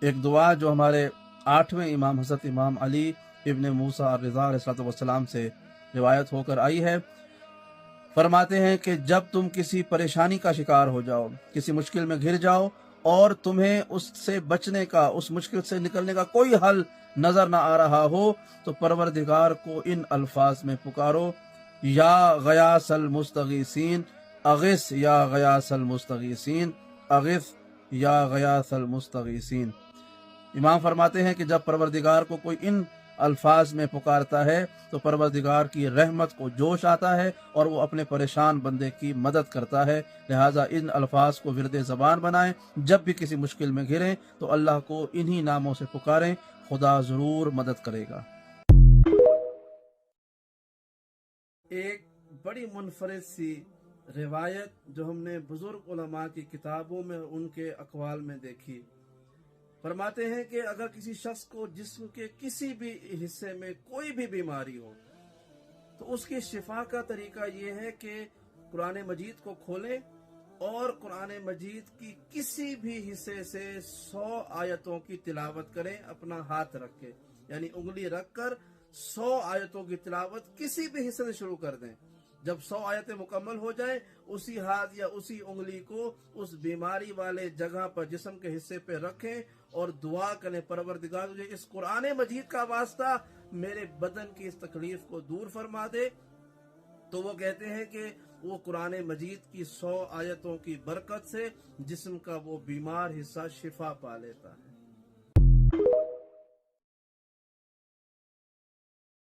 एक दुआ जो हमारे 8वें इमाम हज़रत इमाम अली इब्न मूसा रिज़ा अलैहिस्सलाम से रिवायत होकर आई है। फरमाते हैं कि जब तुम किसी परेशानी का शिकार हो जाओ, किसी मुश्किल में घिर जाओ और तुम्हें उससे बचने का, उस मुश्किल से निकलने का कोई हल नजर ना आ रहा हो, तो परवरदिगार को इन अल्फाज में पुकारो, या गयासल मुस्तगीसीन अगिस, या गयासल मुस्तगीसीन अगिस, या गयासल मुस्तगीसीन। इमाम फरमाते हैं कि जब परवरदिगार को कोई इन अल्फाज में पुकारता है तो परवरदिगार की रहमत को जोश आता है और वो अपने परेशान बंदे की मदद करता है। लिहाजा इन अल्फाज को विरदे ज़बान बनाएं, जब भी किसी मुश्किल में घिरें तो अल्लाह को इन्हीं नामों से पुकारें, खुदा ज़रूर मदद करेगा। एक बड़ी मुनफरिद सी रिवायत जो हमने बुजुर्ग उलमा की किताबों में उनके अक़वाल में देखी, फरमाते हैं कि अगर किसी शख्स को जिस्म के किसी भी हिस्से में कोई भी बीमारी हो तो उसकी शिफा का तरीका ये है कि कुरान मजीद को खोलें और कुरान मजीद की किसी भी हिस्से से 100 आयतों की तिलावत करें, अपना हाथ रख के, यानी उंगली रखकर 100 आयतों की तिलावत किसी भी हिस्से से शुरू कर दें। जब 100 आयतें मुकम्मल हो जाए, उसी हाथ या उसी उंगली को उस बीमारी वाले जगह पर, जिस्म के हिस्से पे रखें और दुआ करें, परवरदिगार तुझे इस कुरान मजीद का वास्ता मेरे बदन की इस तकलीफ को दूर फरमा दे। तो वो कहते हैं कि वो कुरान मजीद की 100 आयतों की बरकत से जिस्म का वो बीमार हिस्सा शिफा पा लेता है।